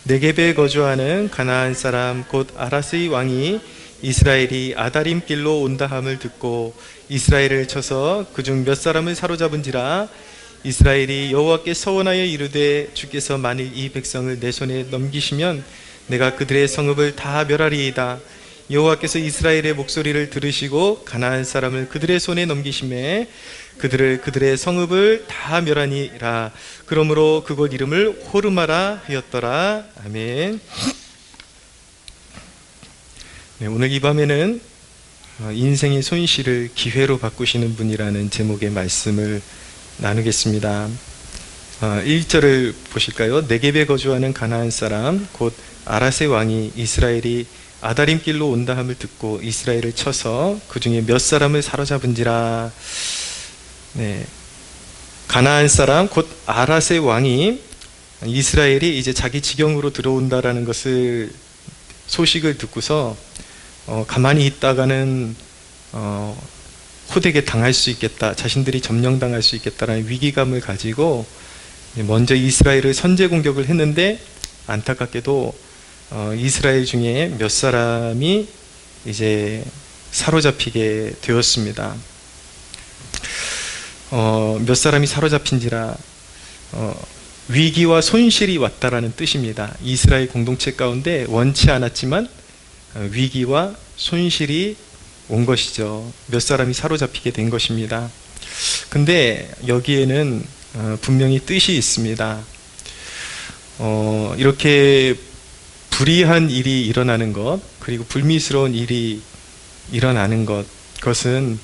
네겝에 거주하는 가나안 사람 곧 아라스의 왕이 이스라엘이 아다림 길로 온다함을 듣고 이스라엘을 쳐서 그중 몇 사람을 사로잡은지라. 이스라엘이 여호와께 서원하여 이르되 주께서 만일 이 백성을 내 손에 넘기시면 내가 그들의 성읍을 다 멸하리이다. 여호와께서 이스라엘의 목소리를 들으시고 가나안 사람을 그들의 손에 넘기심에 그들을 그들의 성읍을 다 멸하니라. 그러므로 그곳 이름을 호르마라 하였더라. 아멘. 네, 오늘 이 밤에는 인생의 손실을 기회로 바꾸시는 분이라는 제목의 말씀을 나누겠습니다. 1절을 보실까요? 네겝에 거주하는 가나안 사람 곧 아라세 왕이 이스라엘이 아다림 길로 온다함을 듣고 이스라엘을 쳐서 그 중에 몇 사람을 사로잡은지라. 네, 가나안 사람 곧 아라세 왕이 이스라엘이 이제 자기 지경으로 들어온다라는 것을 소식을 듣고서 가만히 있다가는 호되게 당할 수 있겠다, 자신들이 점령당할 수 있겠다라는 위기감을 가지고 먼저 이스라엘을 선제 공격을 했는데 안타깝게도 이스라엘 중에 몇 사람이 이제 사로잡히게 되었습니다. 몇 사람이 사로잡힌지라 위기와 손실이 왔다라는 뜻입니다. 이스라엘 공동체 가운데 원치 않았지만 위기와 손실이 온 것이죠. 몇 사람이 사로잡히게 된 것입니다. 근데 여기에는 분명히 뜻이 있습니다. 이렇게 불의한 일이 일어나는 것, 그리고 불미스러운 일이 일어나는 것, 그것은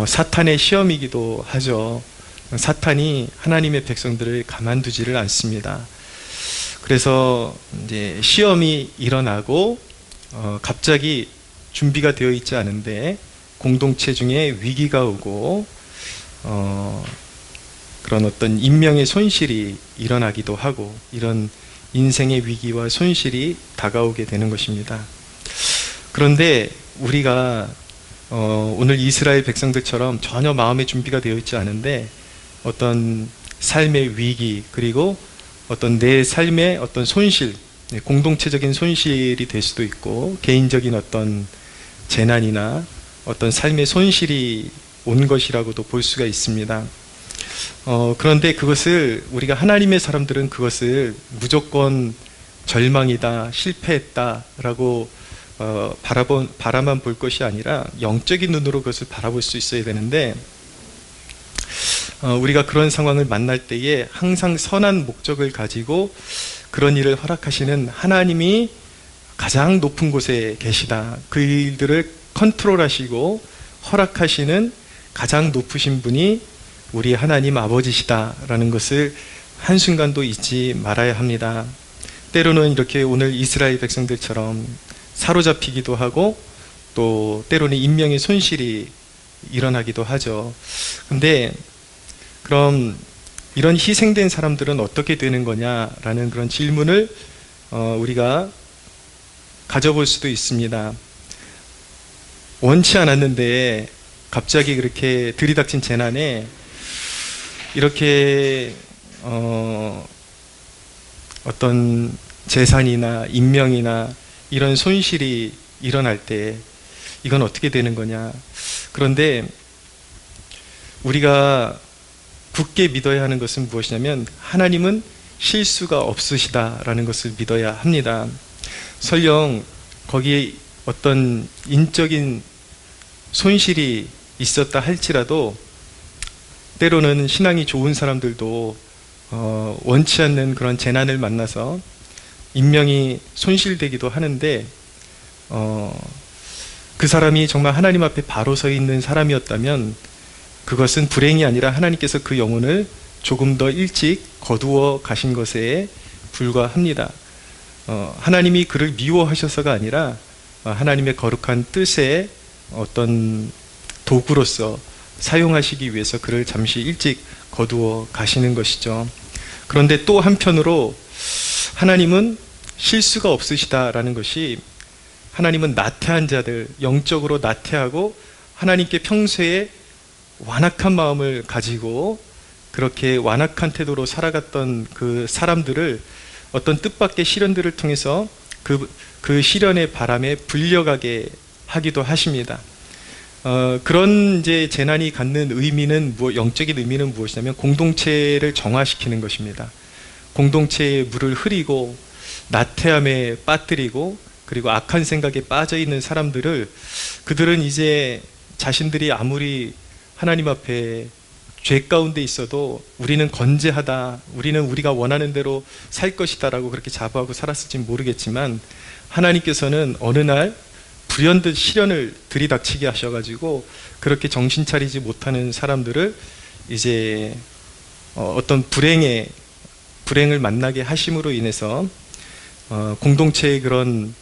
사탄의 시험이기도 하죠. 사탄이 하나님의 백성들을 가만두지를 않습니다. 그래서 이제 시험이 일어나고 갑자기 준비가 되어 있지 않은데 공동체 중에 위기가 오고 그런 어떤 인명의 손실이 일어나기도 하고 이런 인생의 위기와 손실이 다가오게 되는 것입니다. 그런데 우리가 오늘 이스라엘 백성들처럼 전혀 마음의 준비가 되어 있지 않은데 어떤 삶의 위기, 그리고 어떤 내 삶의 어떤 손실, 공동체적인 손실이 될 수도 있고 개인적인 어떤 재난이나 어떤 삶의 손실이 온 것이라고도 볼 수가 있습니다. 그런데 그것을 우리가 하나님의 사람들은 그것을 무조건 절망이다, 실패했다라고 바라만 볼 것이 아니라 영적인 눈으로 그것을 바라볼 수 있어야 되는데 우리가 그런 상황을 만날 때에 항상 선한 목적을 가지고 그런 일을 허락하시는 하나님이 가장 높은 곳에 계시다. 그 일들을 컨트롤하시고 허락하시는 가장 높으신 분이 우리 하나님 아버지시다라는 것을 한순간도 잊지 말아야 합니다. 때로는 이렇게 오늘 이스라엘 백성들처럼 사로잡히기도 하고 또 때로는 인명의 손실이 일어나기도 하죠. 근데 그럼 이런 희생된 사람들은 어떻게 되는 거냐라는 그런 질문을 우리가 가져볼 수도 있습니다. 원치 않았는데 갑자기 그렇게 들이닥친 재난에 이렇게 어떤 재산이나 인명이나 이런 손실이 일어날 때 이건 어떻게 되는 거냐. 그런데 우리가 굳게 믿어야 하는 것은 무엇이냐면 하나님은 실수가 없으시다라는 것을 믿어야 합니다. 설령 거기에 어떤 인적인 손실이 있었다 할지라도 때로는 신앙이 좋은 사람들도 원치 않는 그런 재난을 만나서 인명이 손실되기도 하는데 그 사람이 정말 하나님 앞에 바로 서 있는 사람이었다면 그것은 불행이 아니라 하나님께서 그 영혼을 조금 더 일찍 거두어 가신 것에 불과합니다. 하나님이 그를 미워하셔서가 아니라 하나님의 거룩한 뜻에 어떤 도구로서 사용하시기 위해서 그를 잠시 일찍 거두어 가시는 것이죠. 그런데 또 한편으로 하나님은 실수가 없으시다라는 것이 하나님은 나태한 자들, 영적으로 나태하고 하나님께 평소에 완악한 마음을 가지고 그렇게 완악한 태도로 살아갔던 그 사람들을 어떤 뜻밖의 시련들을 통해서 그 시련의 바람에 불려가게 하기도 하십니다. 그런 이제 재난이 갖는 의미는 영적인 의미는 무엇이냐면 공동체를 정화시키는 것입니다. 공동체에 물을 흐리고 나태함에 빠뜨리고 그리고 악한 생각에 빠져 있는 사람들을 그들은 이제 자신들이 아무리 하나님 앞에 죄 가운데 있어도 우리는 건재하다, 우리는 우리가 원하는 대로 살 것이다 라고 그렇게 자부하고 살았을지 모르겠지만 하나님께서는 어느 날 불현듯 시련을 들이닥치게 하셔가지고 그렇게 정신 차리지 못하는 사람들을 이제 어떤 불행을 만나게 하심으로 인해서 공동체의 그런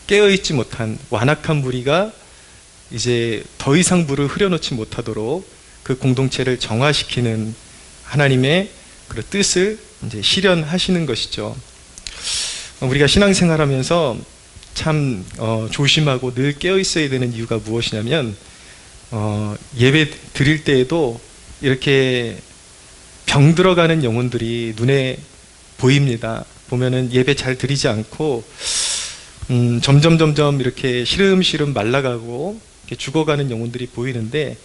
깨어있지 못한 완악한 무리가 이제 더 이상 물을 흐려놓지 못하도록 그 공동체를 정화시키는 하나님의 그 뜻을 이제 실현하시는 것이죠. 우리가 신앙생활하면서 참 조심하고 늘 깨어 있어야 되는 이유가 무엇이냐면 예배 드릴 때에도 이렇게 병들어가는 영혼들이 눈에 보입니다. 보면은 예배 잘 드리지 않고 점점 이렇게 시름시름 말라가고 이렇게 죽어가는 영혼들이 보이는데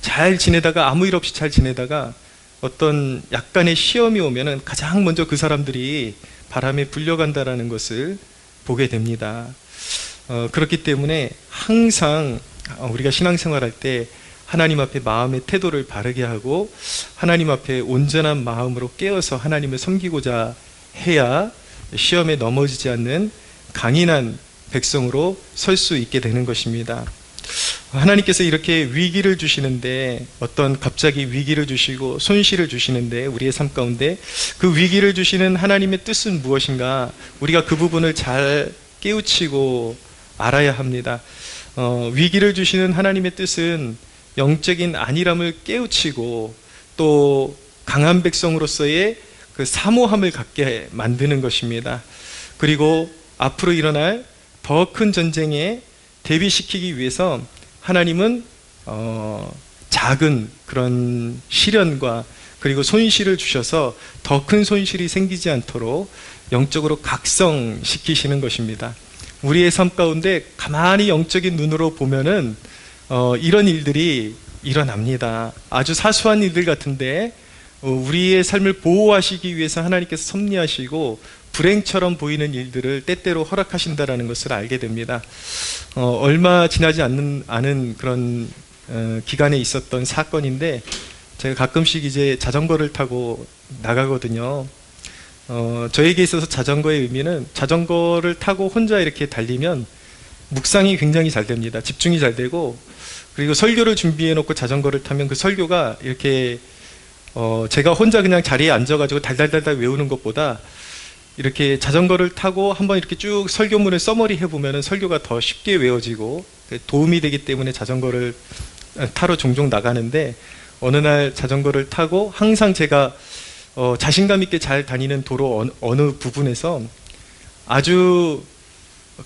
잘 지내다가 아무 일 없이 잘 지내다가 어떤 약간의 시험이 오면은 가장 먼저 그 사람들이 바람에 불려간다라는 것을 보게 됩니다. 그렇기 때문에 항상 우리가 신앙생활할 때 하나님 앞에 마음의 태도를 바르게 하고 하나님 앞에 온전한 마음으로 깨어서 하나님을 섬기고자 해야 시험에 넘어지지 않는 강인한 백성으로 설 수 있게 되는 것입니다. 하나님께서 이렇게 위기를 주시는데 어떤 갑자기 위기를 주시고 손실을 주시는데 우리의 삶 가운데 그 위기를 주시는 하나님의 뜻은 무엇인가 우리가 그 부분을 잘 깨우치고 알아야 합니다. 위기를 주시는 하나님의 뜻은 영적인 안일함을 깨우치고 또 강한 백성으로서의 그 사모함을 갖게 만드는 것입니다. 그리고 앞으로 일어날 더 큰 전쟁에 대비시키기 위해서 하나님은 작은 그런 시련과 그리고 손실을 주셔서 더 큰 손실이 생기지 않도록 영적으로 각성시키시는 것입니다. 우리의 삶 가운데 가만히 영적인 눈으로 보면은 이런 일들이 일어납니다. 아주 사소한 일들 같은데 우리의 삶을 보호하시기 위해서 하나님께서 섭리하시고 불행처럼 보이는 일들을 때때로 허락하신다라는 것을 알게 됩니다. 얼마 지나지 않은 그런 기간에 있었던 사건인데 제가 가끔씩 이제 자전거를 타고 나가거든요. 저에게 있어서 자전거의 의미는 자전거를 타고 혼자 이렇게 달리면 묵상이 굉장히 잘 됩니다. 집중이 잘 되고 그리고 설교를 준비해 놓고 자전거를 타면 그 설교가 이렇게 제가 혼자 그냥 자리에 앉아가지고 달달달달 외우는 것보다 이렇게 자전거를 타고 한번 이렇게 쭉 설교문을 써머리 해보면 설교가 더 쉽게 외워지고 도움이 되기 때문에 자전거를 타러 종종 나가는데 어느 날 자전거를 타고 항상 제가 자신감 있게 잘 다니는 도로 어느 부분에서 아주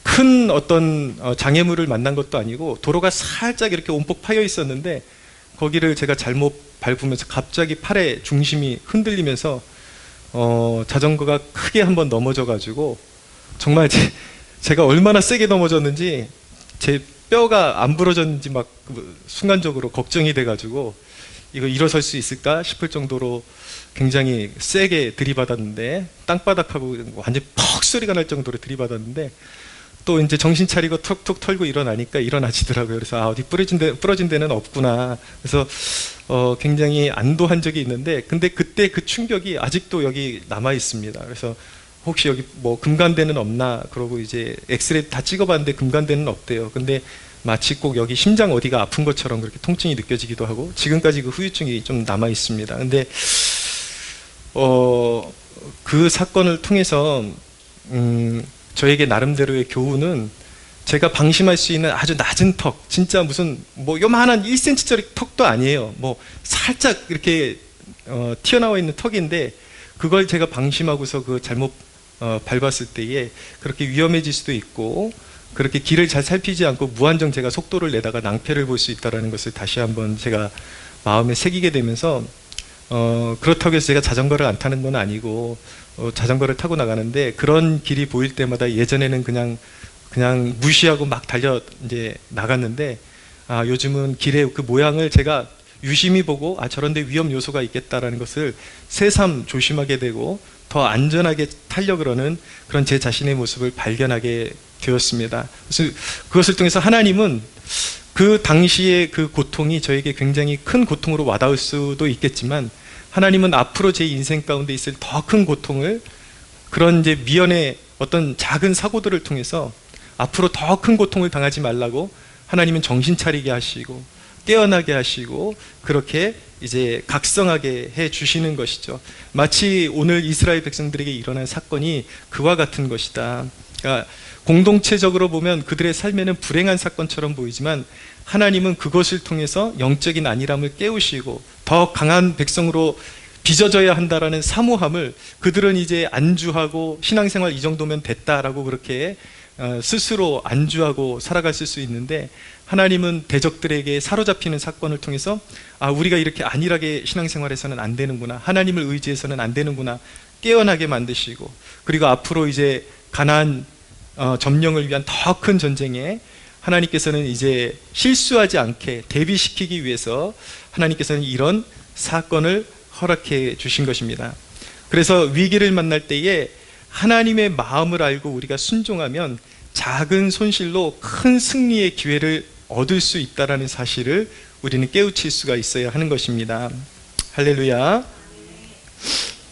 큰 어떤 장애물을 만난 것도 아니고 도로가 살짝 이렇게 온폭 파여 있었는데 거기를 제가 잘못 밟으면서 갑자기 팔의 중심이 흔들리면서 자전거가 크게 한번 넘어져 가지고 정말 제가 얼마나 세게 넘어졌는지 제 뼈가 안 부러졌는지 막 순간적으로 걱정이 돼 가지고 이거 일어설 수 있을까 싶을 정도로 굉장히 세게 들이받았는데 땅바닥하고 완전 퍽 소리가 날 정도로 들이받았는데 또 이제 정신 차리고 툭툭 털고 일어나니까 일어나지더라고요. 그래서 어디 부러진 데는 없구나. 그래서 굉장히 안도한 적이 있는데 근데 그때 그 충격이 아직도 여기 남아 있습니다. 그래서 혹시 여기 뭐 금간대는 없나 그러고 이제 엑스레이 다 찍어봤는데 금간대는 없대요. 근데 마치 꼭 여기 심장 어디가 아픈 것처럼 그렇게 통증이 느껴지기도 하고 지금까지 그 후유증이 좀 남아 있습니다. 근데 그 사건을 통해서 저에게 나름대로의 교훈은 제가 방심할 수 있는 아주 낮은 턱, 진짜 무슨 뭐 요만한 1cm짜리 턱도 아니에요. 뭐 살짝 이렇게 튀어나와 있는 턱인데 그걸 제가 방심하고서 그 잘못 밟았을 때에 그렇게 위험해질 수도 있고 그렇게 길을 잘 살피지 않고 무한정 제가 속도를 내다가 낭패를 볼 수 있다는 것을 다시 한번 제가 마음에 새기게 되면서 그렇다고 해서 제가 자전거를 안 타는 건 아니고 자전거를 타고 나가는데 그런 길이 보일 때마다 예전에는 그냥 무시하고 막 달려 이제 나갔는데 요즘은 길의 그 모양을 제가 유심히 보고 저런 데 위험 요소가 있겠다라는 것을 새삼 조심하게 되고 더 안전하게 타려 그러는 그런 제 자신의 모습을 발견하게 되었습니다. 그래서 그것을 통해서 하나님은 그 당시의 그 고통이 저에게 굉장히 큰 고통으로 와닿을 수도 있겠지만 하나님은 앞으로 제 인생 가운데 있을 더 큰 고통을 그런 이제 미연의 어떤 작은 사고들을 통해서 앞으로 더 큰 고통을 당하지 말라고 하나님은 정신 차리게 하시고 깨어나게 하시고 그렇게 이제 각성하게 해 주시는 것이죠. 마치 오늘 이스라엘 백성들에게 일어난 사건이 그와 같은 것이다. 그러니까 공동체적으로 보면 그들의 삶에는 불행한 사건처럼 보이지만 하나님은 그것을 통해서 영적인 안일함을 깨우시고 더 강한 백성으로 빚어져야 한다라는 사모함을 그들은 이제 안주하고 신앙생활 이 정도면 됐다라고 그렇게 스스로 안주하고 살아갔을 수 있는데 하나님은 대적들에게 사로잡히는 사건을 통해서 우리가 이렇게 안일하게 신앙생활해서는 안 되는구나, 하나님을 의지해서는 안 되는구나 깨어나게 만드시고 그리고 앞으로 이제 가나안 점령을 위한 더 큰 전쟁에 하나님께서는 이제 실수하지 않게 대비시키기 위해서 하나님께서는 이런 사건을 허락해 주신 것입니다. 그래서 위기를 만날 때에 하나님의 마음을 알고 우리가 순종하면 작은 손실로 큰 승리의 기회를 얻을 수 있다는 사실을 우리는 깨우칠 수가 있어야 하는 것입니다. 할렐루야.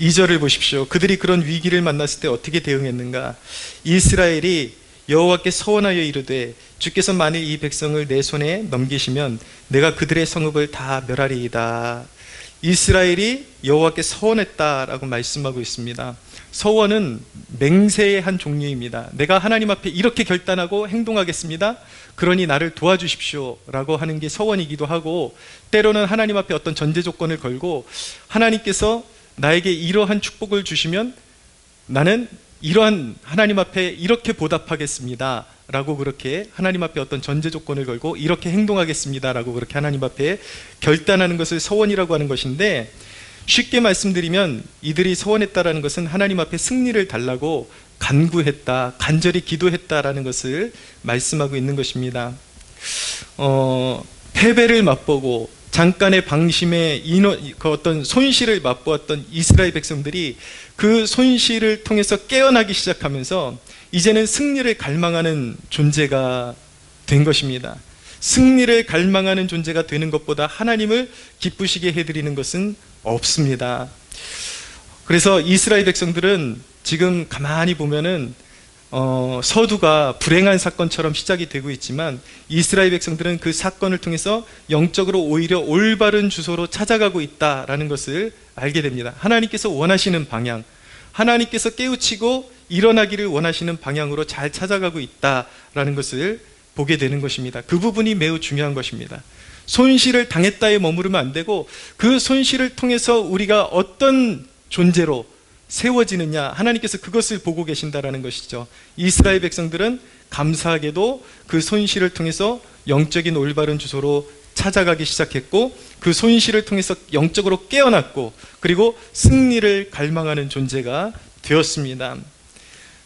2절을 보십시오. 그들이 그런 위기를 만났을 때 어떻게 대응했는가? 이스라엘이 여호와께 서원하여 이르되 주께서 만일 이 백성을 내 손에 넘기시면 내가 그들의 성읍을 다 멸하리이다. 이스라엘이 여호와께 서원했다라고 말씀하고 있습니다. 서원은 맹세의 한 종류입니다. 내가 하나님 앞에 이렇게 결단하고 행동하겠습니다. 그러니 나를 도와주십시오 라고 하는 게 서원이기도 하고 때로는 하나님 앞에 어떤 전제 조건을 걸고 하나님께서 나에게 이러한 축복을 주시면 나는 이러한 하나님 앞에 이렇게 보답하겠습니다 라고 그렇게 하나님 앞에 어떤 전제 조건을 걸고 이렇게 행동하겠습니다 라고 그렇게 하나님 앞에 결단하는 것을 서원이라고 하는 것인데 쉽게 말씀드리면 이들이 서원했다라는 것은 하나님 앞에 승리를 달라고 간구했다, 간절히 기도했다라는 것을 말씀하고 있는 것입니다. 패배를 맛보고 잠깐의 방심에 그 어떤 손실을 맛보았던 이스라엘 백성들이 그 손실을 통해서 깨어나기 시작하면서 이제는 승리를 갈망하는 존재가 된 것입니다. 승리를 갈망하는 존재가 되는 것보다 하나님을 기쁘시게 해드리는 것은 없습니다. 그래서 이스라엘 백성들은 지금 가만히 보면은 서두가 불행한 사건처럼 시작이 되고 있지만 이스라엘 백성들은 그 사건을 통해서 영적으로 오히려 올바른 주소로 찾아가고 있다라는 것을 알게 됩니다. 하나님께서 원하시는 방향, 하나님께서 깨우치고 일어나기를 원하시는 방향으로 잘 찾아가고 있다라는 것을 보게 되는 것입니다. 그 부분이 매우 중요한 것입니다. 손실을 당했다에 머무르면 안 되고 그 손실을 통해서 우리가 어떤 존재로 세워지느냐, 하나님께서 그것을 보고 계신다라는 것이죠. 이스라엘 백성들은 감사하게도 그 손실을 통해서 영적인 올바른 주소로 찾아가기 시작했고 그 손실을 통해서 영적으로 깨어났고 그리고 승리를 갈망하는 존재가 되었습니다.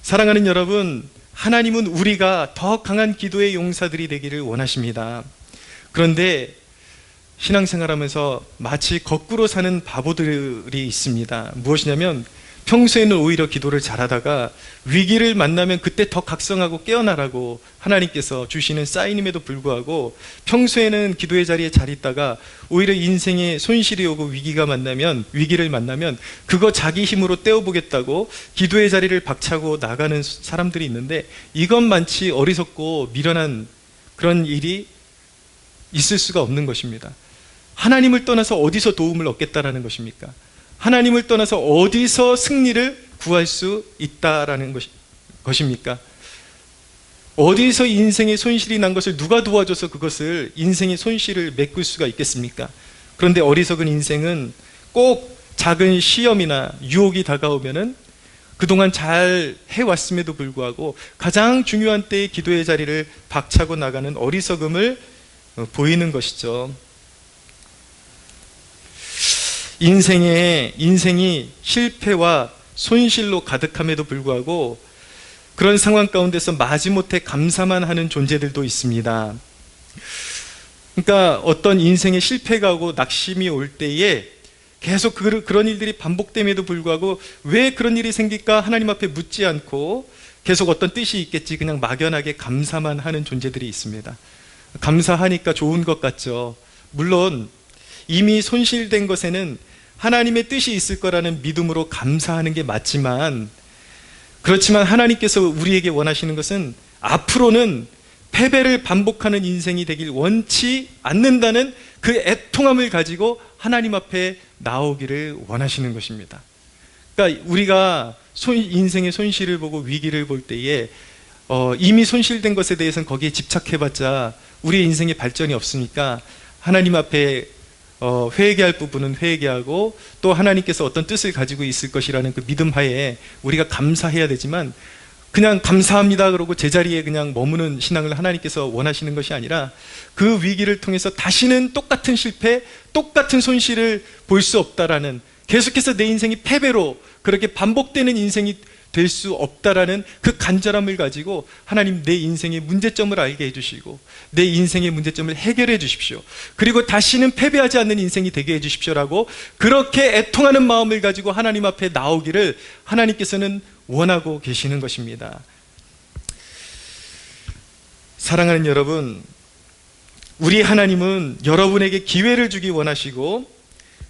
사랑하는 여러분, 하나님은 우리가 더 강한 기도의 용사들이 되기를 원하십니다. 그런데 신앙생활하면서 마치 거꾸로 사는 바보들이 있습니다. 무엇이냐면 평소에는 오히려 기도를 잘하다가 위기를 만나면 그때 더 각성하고 깨어나라고 하나님께서 주시는 사인임에도 불구하고 평소에는 기도의 자리에 잘 있다가 오히려 인생에 손실이 오고 위기를 만나면 그거 자기 힘으로 떼어보겠다고 기도의 자리를 박차고 나가는 사람들이 있는데 이것만치 어리석고 미련한 그런 일이 있을 수가 없는 것입니다. 하나님을 떠나서 어디서 도움을 얻겠다라는 것입니까? 하나님을 떠나서 어디서 승리를 구할 수 있다라는 것입니까? 어디서 인생의 손실이 난 것을 누가 도와줘서 그것을 인생의 손실을 메꿀 수가 있겠습니까? 그런데 어리석은 인생은 꼭 작은 시험이나 유혹이 다가오면은 그동안 잘 해왔음에도 불구하고 가장 중요한 때에 기도의 자리를 박차고 나가는 어리석음을 보이는 것이죠. 인생이 실패와 손실로 가득함에도 불구하고 그런 상황 가운데서 마지못해 감사만 하는 존재들도 있습니다. 그러니까 어떤 인생의 실패가 오고 낙심이 올 때에 계속 그런 일들이 반복됨에도 불구하고 왜 그런 일이 생길까 하나님 앞에 묻지 않고 계속 어떤 뜻이 있겠지 그냥 막연하게 감사만 하는 존재들이 있습니다. 감사하니까 좋은 것 같죠. 물론 이미 손실된 것에는 하나님의 뜻이 있을 거라는 믿음으로 감사하는 게 맞지만, 그렇지만 하나님께서 우리에게 원하시는 것은 앞으로는 패배를 반복하는 인생이 되길 원치 않는다는 그 애통함을 가지고 하나님 앞에 나오기를 원하시는 것입니다. 그러니까 우리가 인생의 손실을 보고 위기를 볼 때에 이미 손실된 것에 대해서는 거기에 집착해봤자 우리의 인생의 발전이 없으니까 하나님 앞에 회개할 부분은 회개하고 또 하나님께서 어떤 뜻을 가지고 있을 것이라는 그 믿음 하에 우리가 감사해야 되지만, 그냥 감사합니다 그러고 제자리에 그냥 머무는 신앙을 하나님께서 원하시는 것이 아니라 그 위기를 통해서 다시는 똑같은 실패, 똑같은 손실을 볼 수 없다라는, 계속해서 내 인생이 패배로 그렇게 반복되는 인생이 될 수 없다라는 그 간절함을 가지고 하나님 내 인생의 문제점을 알게 해주시고 내 인생의 문제점을 해결해 주십시오. 그리고 다시는 패배하지 않는 인생이 되게 해주십시오라고 그렇게 애통하는 마음을 가지고 하나님 앞에 나오기를 하나님께서는 원하고 계시는 것입니다. 사랑하는 여러분, 우리 하나님은 여러분에게 기회를 주기 원하시고,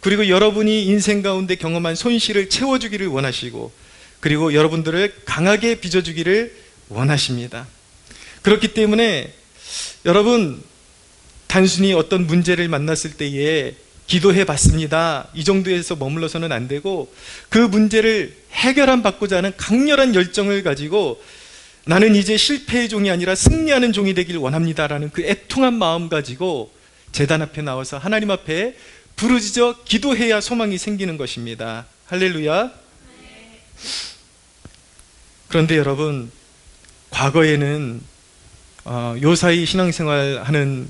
그리고 여러분이 인생 가운데 경험한 손실을 채워주기를 원하시고, 그리고 여러분들을 강하게 빚어주기를 원하십니다. 그렇기 때문에 여러분, 단순히 어떤 문제를 만났을 때에 기도해 봤습니다, 이 정도에서 머물러서는 안 되고 그 문제를 해결받고자 하는 강렬한 열정을 가지고 나는 이제 실패의 종이 아니라 승리하는 종이 되길 원합니다라는 그 애통한 마음 가지고 제단 앞에 나와서 하나님 앞에 부르짖어 기도해야 소망이 생기는 것입니다. 할렐루야. 그런데 여러분, 과거에는 요사이 신앙생활 하는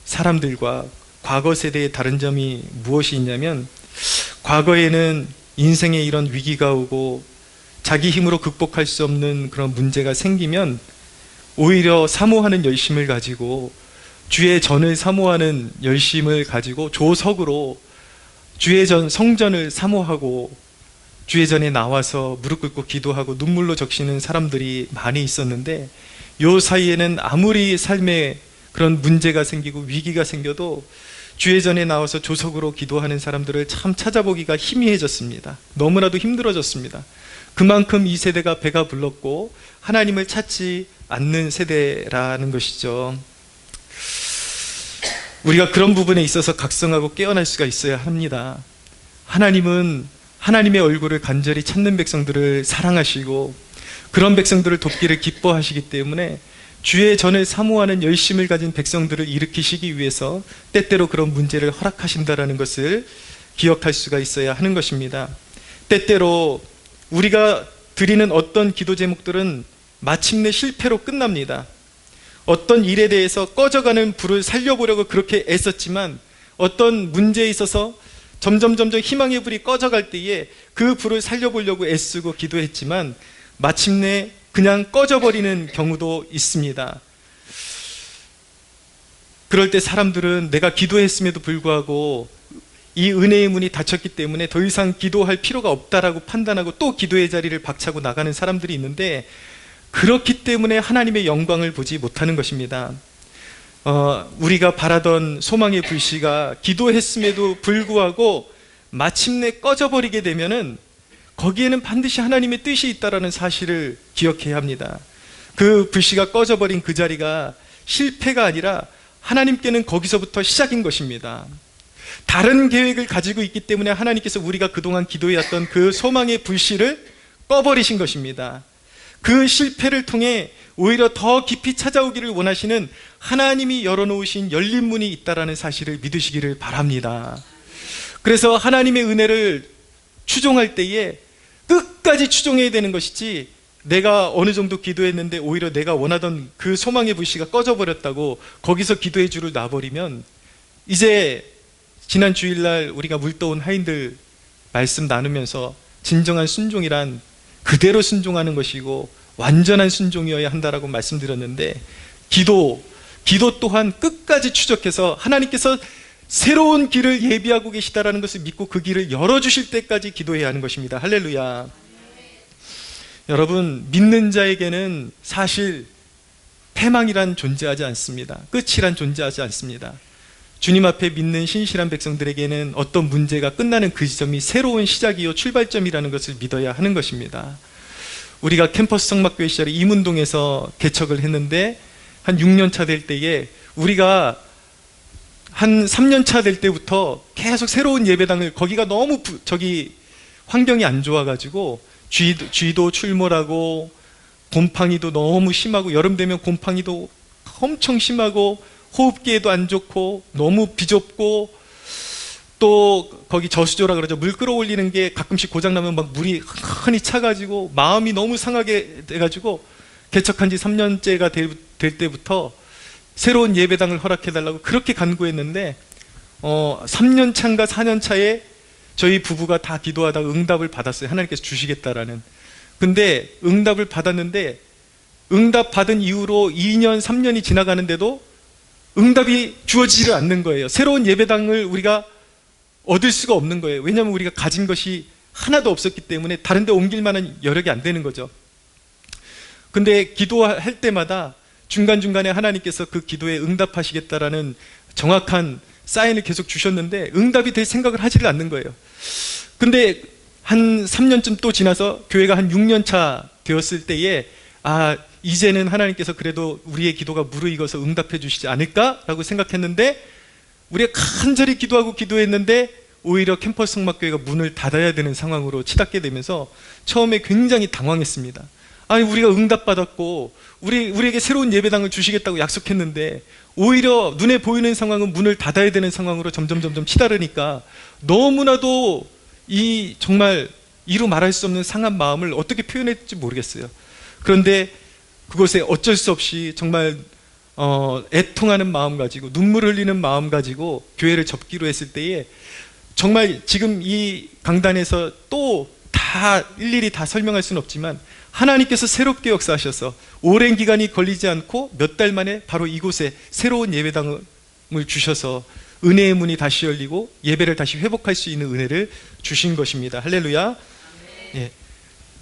사람들과 과거 세대의 다른 점이 무엇이 있냐면, 과거에는 인생에 이런 위기가 오고 자기 힘으로 극복할 수 없는 그런 문제가 생기면 오히려 사모하는 열심을 가지고, 주의 전을 사모하는 열심을 가지고 조석으로 주의 전 성전을 사모하고 주의 전에 나와서 무릎 꿇고 기도하고 눈물로 적시는 사람들이 많이 있었는데, 요 사이에는 아무리 삶에 그런 문제가 생기고 위기가 생겨도 주의 전에 나와서 조석으로 기도하는 사람들을 참 찾아보기가 희미해졌습니다. 너무나도 힘들어졌습니다. 그만큼 이 세대가 배가 불렀고 하나님을 찾지 않는 세대라는 것이죠. 우리가 그런 부분에 있어서 각성하고 깨어날 수가 있어야 합니다. 하나님은 하나님의 얼굴을 간절히 찾는 백성들을 사랑하시고 그런 백성들을 돕기를 기뻐하시기 때문에 주의 전을 사모하는 열심을 가진 백성들을 일으키시기 위해서 때때로 그런 문제를 허락하신다는 것을 기억할 수가 있어야 하는 것입니다. 때때로 우리가 드리는 어떤 기도 제목들은 마침내 실패로 끝납니다. 어떤 일에 대해서 꺼져가는 불을 살려보려고 그렇게 애썼지만 어떤 문제에 있어서 점점 희망의 불이 꺼져갈 때에 그 불을 살려보려고 애쓰고 기도했지만 마침내 그냥 꺼져버리는 경우도 있습니다. 그럴 때 사람들은 내가 기도했음에도 불구하고 이 은혜의 문이 닫혔기 때문에 더 이상 기도할 필요가 없다라고 판단하고 또 기도의 자리를 박차고 나가는 사람들이 있는데, 그렇기 때문에 하나님의 영광을 보지 못하는 것입니다. 우리가 바라던 소망의 불씨가 기도했음에도 불구하고 마침내 꺼져버리게 되면은 거기에는 반드시 하나님의 뜻이 있다는 사실을 기억해야 합니다. 그 불씨가 꺼져버린 그 자리가 실패가 아니라 하나님께는 거기서부터 시작인 것입니다. 다른 계획을 가지고 있기 때문에 하나님께서 우리가 그동안 기도해왔던 그 소망의 불씨를 꺼버리신 것입니다. 그 실패를 통해 오히려 더 깊이 찾아오기를 원하시는 하나님이 열어놓으신 열린 문이 있다는 사실을 믿으시기를 바랍니다. 그래서 하나님의 은혜를 추종할 때에 끝까지 추종해야 되는 것이지, 내가 어느 정도 기도했는데 오히려 내가 원하던 그 소망의 불씨가 꺼져버렸다고 거기서 기도의 줄을 놔버리면 이제 지난 주일날 우리가 물떠온 하인들 말씀 나누면서 진정한 순종이란 그대로 순종하는 것이고 완전한 순종이어야 한다라고 말씀드렸는데, 기도 또한 끝까지 추적해서 하나님께서 새로운 길을 예비하고 계시다라는 것을 믿고 그 길을 열어주실 때까지 기도해야 하는 것입니다. 할렐루야. 여러분, 믿는 자에게는 사실 패망이란 존재하지 않습니다. 끝이란 존재하지 않습니다. 주님 앞에 믿는 신실한 백성들에게는 어떤 문제가 끝나는 그 지점이 새로운 시작이요 출발점이라는 것을 믿어야 하는 것입니다. 우리가 캠퍼스 성막교회 시절에 이문동에서 개척을 했는데 한 6년 차 될 때에, 우리가 한 3년 차 될 때부터 계속 새로운 예배당을, 거기가 너무 환경이 안 좋아가지고 쥐도 출몰하고 곰팡이도 너무 심하고, 여름 되면 곰팡이도 엄청 심하고 호흡기에도 안 좋고 너무 비좁고, 또 거기 저수조라 그러죠. 물 끌어올리는 게 가끔씩 고장나면 막 물이 흔히 차가지고 마음이 너무 상하게 돼가지고, 개척한 지 3년째가 될 때부터 새로운 예배당을 허락해달라고 그렇게 간구했는데 3년 차인가 4년 차에 저희 부부가 다 기도하다가 응답을 받았어요. 하나님께서 주시겠다라는. 근데 응답을 받았는데, 응답 받은 이후로 2년 3년이 지나가는데도 응답이 주어지지를 않는 거예요. 새로운 예배당을 우리가 얻을 수가 없는 거예요. 왜냐하면 우리가 가진 것이 하나도 없었기 때문에 다른 데 옮길 만한 여력이 안 되는 거죠. 근데 기도할 때마다 중간중간에 하나님께서 그 기도에 응답하시겠다라는 정확한 사인을 계속 주셨는데 응답이 될 생각을 하지를 않는 거예요. 근데 한 3년쯤 또 지나서 교회가 한 6년 차 되었을 때에, 이제는 하나님께서 그래도 우리의 기도가 무르익어서 응답해 주시지 않을까라고 생각했는데, 우리가 간절히 기도하고 기도했는데 오히려 캠퍼스 성막교회가 문을 닫아야 되는 상황으로 치닫게 되면서 처음에 굉장히 당황했습니다. 아니, 우리가 응답받았고 우리에게 새로운 예배당을 주시겠다고 약속했는데 오히려 눈에 보이는 상황은 문을 닫아야 되는 상황으로 점점 치달으니까 너무나도 정말 이루 말할 수 없는 상한 마음을 어떻게 표현해야 될지 모르겠어요. 그런데 그곳에 어쩔 수 없이 정말 애통하는 마음 가지고 눈물 흘리는 마음 가지고 교회를 접기로 했을 때에, 정말 지금 이 강단에서 또 다 일일이 다 설명할 수는 없지만 하나님께서 새롭게 역사하셔서 오랜 기간이 걸리지 않고 몇 달 만에 바로 이곳에 새로운 예배당을 주셔서 은혜의 문이 다시 열리고 예배를 다시 회복할 수 있는 은혜를 주신 것입니다. 할렐루야. 예.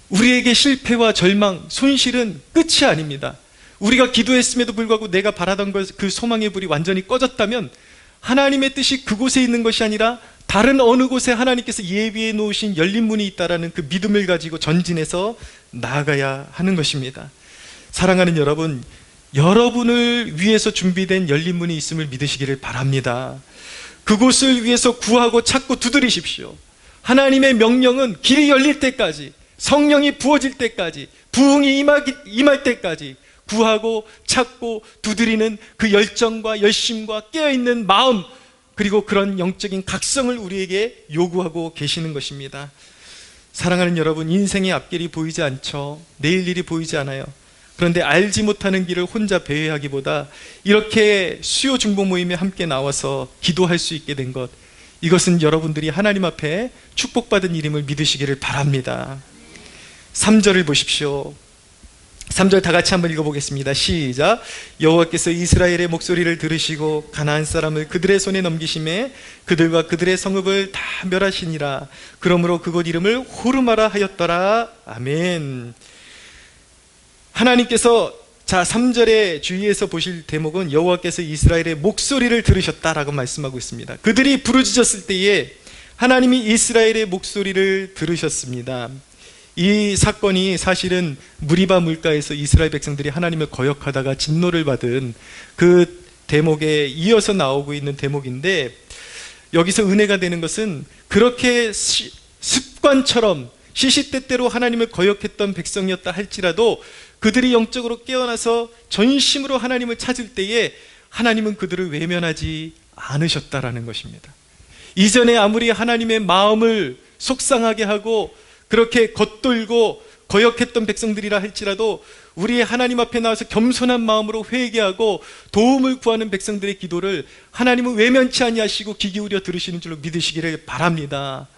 우리에게 실패와 절망, 손실은 끝이 아닙니다. 우리가 기도했음에도 불구하고 내가 바라던 그 소망의 불이 완전히 꺼졌다면 하나님의 뜻이 그곳에 있는 것이 아니라 다른 어느 곳에 하나님께서 예비해 놓으신 열린 문이 있다라는 그 믿음을 가지고 전진해서 나아가야 하는 것입니다. 사랑하는 여러분, 여러분을 위해서 준비된 열린 문이 있음을 믿으시기를 바랍니다. 그곳을 위해서 구하고 찾고 두드리십시오. 하나님의 명령은 길이 열릴 때까지, 성령이 부어질 때까지, 부흥이 임할 때까지 구하고 찾고 두드리는 그 열정과 열심과 깨어있는 마음, 그리고 그런 영적인 각성을 우리에게 요구하고 계시는 것입니다. 사랑하는 여러분, 인생의 앞길이 보이지 않죠. 내일 일이 보이지 않아요. 그런데 알지 못하는 길을 혼자 배회하기보다 이렇게 수요 중보 모임에 함께 나와서 기도할 수 있게 된 것, 이것은 여러분들이 하나님 앞에 축복받은 일임을 믿으시기를 바랍니다. 3절을 보십시오. 3절 다 같이 한번 읽어보겠습니다. 시작. 여호와께서 이스라엘의 목소리를 들으시고 가나안 사람을 그들의 손에 넘기심에 그들과 그들의 성읍을 다 멸하시니라. 그러므로 그곳 이름을 호르마라 하였더라. 아멘. 하나님께서 3절의 주위에서 보실 대목은 여호와께서 이스라엘의 목소리를 들으셨다라고 말씀하고 있습니다. 그들이 부르짖었을 때에 하나님이 이스라엘의 목소리를 들으셨습니다. 이 사건이 사실은 무리바 물가에서 이스라엘 백성들이 하나님을 거역하다가 진노를 받은 그 대목에 이어서 나오고 있는 대목인데, 여기서 은혜가 되는 것은 그렇게 습관처럼 시시때때로 하나님을 거역했던 백성이었다 할지라도 그들이 영적으로 깨어나서 전심으로 하나님을 찾을 때에 하나님은 그들을 외면하지 않으셨다라는 것입니다. 이전에 아무리 하나님의 마음을 속상하게 하고 그렇게 겉돌고 거역했던 백성들이라 할지라도 우리의 하나님 앞에 나와서 겸손한 마음으로 회개하고 도움을 구하는 백성들의 기도를 하나님은 외면치 아니하시고 귀 기울여 들으시는 줄로 믿으시기를 바랍니다.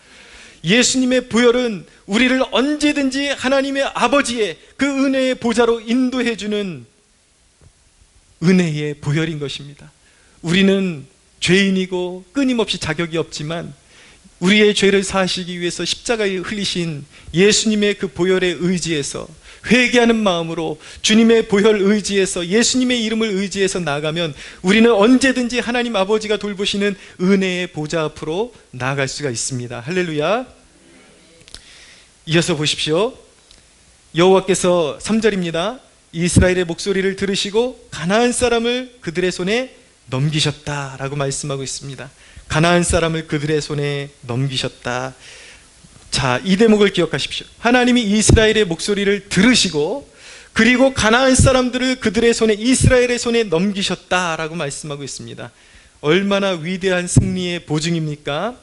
예수님의 보혈은 우리를 언제든지 하나님의 아버지의 그 은혜의 보좌로 인도해주는 은혜의 보혈인 것입니다. 우리는 죄인이고 끊임없이 자격이 없지만 우리의 죄를 사하시기 위해서 십자가에 흘리신 예수님의 그 보혈에 의지해서 회개하는 마음으로 주님의 보혈 의지해서 예수님의 이름을 의지해서 나아가면 우리는 언제든지 하나님 아버지가 돌보시는 은혜의 보좌 앞으로 나아갈 수가 있습니다. 할렐루야. 이어서 보십시오. 여호와께서 3절입니다. 이스라엘의 목소리를 들으시고 가나안 사람을 그들의 손에 넘기셨다라고 말씀하고 있습니다. 가나안 사람을 그들의 손에 넘기셨다. 자, 이 대목을 기억하십시오. 하나님이 이스라엘의 목소리를 들으시고 그리고 가나안 사람들을 그들의 손에, 이스라엘의 손에 넘기셨다라고 말씀하고 있습니다. 얼마나 위대한 승리의 보증입니까?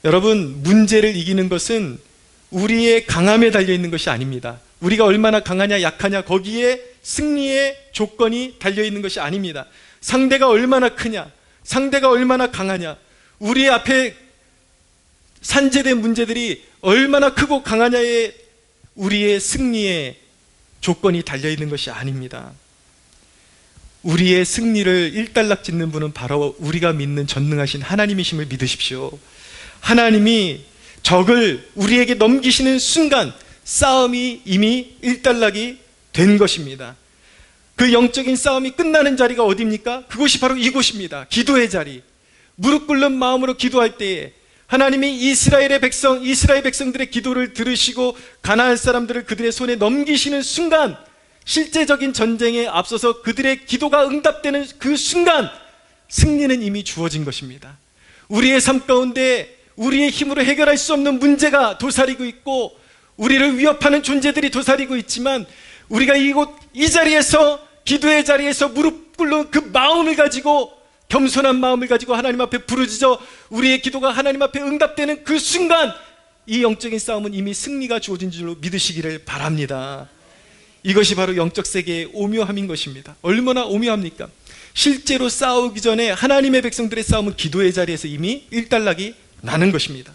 여러분, 문제를 이기는 것은 우리의 강함에 달려있는 것이 아닙니다. 우리가 얼마나 강하냐 약하냐 거기에 승리의 조건이 달려있는 것이 아닙니다. 상대가 얼마나 크냐, 상대가 얼마나 강하냐, 우리 앞에 산재된 문제들이 얼마나 크고 강하냐에 우리의 승리의 조건이 달려있는 것이 아닙니다. 우리의 승리를 일단락 짓는 분은 바로 우리가 믿는 전능하신 하나님이심을 믿으십시오. 하나님이 적을 우리에게 넘기시는 순간 싸움이 이미 일단락이 된 것입니다. 그 영적인 싸움이 끝나는 자리가 어디입니까? 그곳이 바로 이곳입니다. 기도의 자리. 무릎 꿇는 마음으로 기도할 때에 하나님이 이스라엘 백성들의 기도를 들으시고 가나안 사람들을 그들의 손에 넘기시는 순간, 실제적인 전쟁에 앞서서 그들의 기도가 응답되는 그 순간 승리는 이미 주어진 것입니다. 우리의 삶 가운데 우리의 힘으로 해결할 수 없는 문제가 도사리고 있고 우리를 위협하는 존재들이 도사리고 있지만 우리가 이 자리에서, 기도의 자리에서 무릎 꿇는 그 마음을 가지고, 겸손한 마음을 가지고 하나님 앞에 부르짖어 우리의 기도가 하나님 앞에 응답되는 그 순간 이 영적인 싸움은 이미 승리가 주어진 줄로 믿으시기를 바랍니다. 이것이 바로 영적 세계의 오묘함인 것입니다. 얼마나 오묘합니까? 실제로 싸우기 전에 하나님의 백성들의 싸움은 기도의 자리에서 이미 일단락이 나는 것입니다.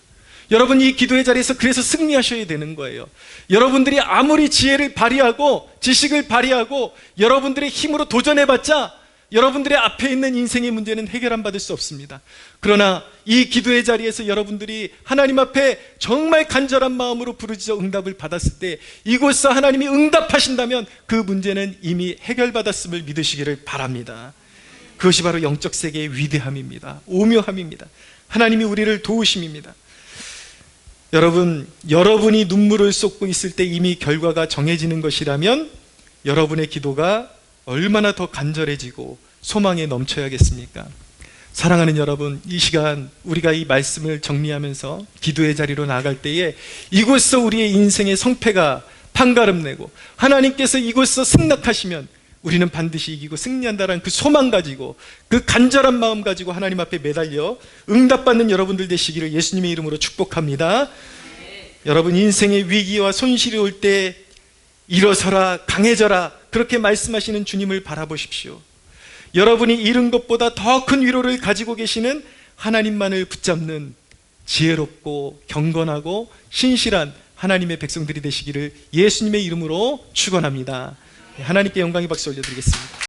여러분, 이 기도의 자리에서 그래서 승리하셔야 되는 거예요. 여러분들이 아무리 지혜를 발휘하고 지식을 발휘하고 여러분들의 힘으로 도전해봤자 여러분들의 앞에 있는 인생의 문제는 해결 안 받을 수 없습니다. 그러나 이 기도의 자리에서 여러분들이 하나님 앞에 정말 간절한 마음으로 부르짖어 응답을 받았을 때 이곳서 하나님이 응답하신다면 그 문제는 이미 해결받았음을 믿으시기를 바랍니다. 그것이 바로 영적 세계의 위대함입니다. 오묘함입니다. 하나님이 우리를 도우심입니다. 여러분, 여러분이 눈물을 쏟고 있을 때 이미 결과가 정해지는 것이라면 여러분의 기도가 얼마나 더 간절해지고 소망에 넘쳐야겠습니까? 사랑하는 여러분, 이 시간 우리가 이 말씀을 정리하면서 기도의 자리로 나아갈 때에 이곳서 우리의 인생의 성패가 판가름내고 하나님께서 이곳서 승낙하시면 우리는 반드시 이기고 승리한다는 그 소망 가지고, 그 간절한 마음 가지고 하나님 앞에 매달려 응답받는 여러분들 되시기를 예수님의 이름으로 축복합니다. 여러분, 인생의 위기와 손실이 올 때 일어서라, 강해져라, 그렇게 말씀하시는 주님을 바라보십시오. 여러분이 잃은 것보다 더 큰 위로를 가지고 계시는 하나님만을 붙잡는 지혜롭고 경건하고 신실한 하나님의 백성들이 되시기를 예수님의 이름으로 축원합니다. 하나님께 영광의 박수 올려드리겠습니다.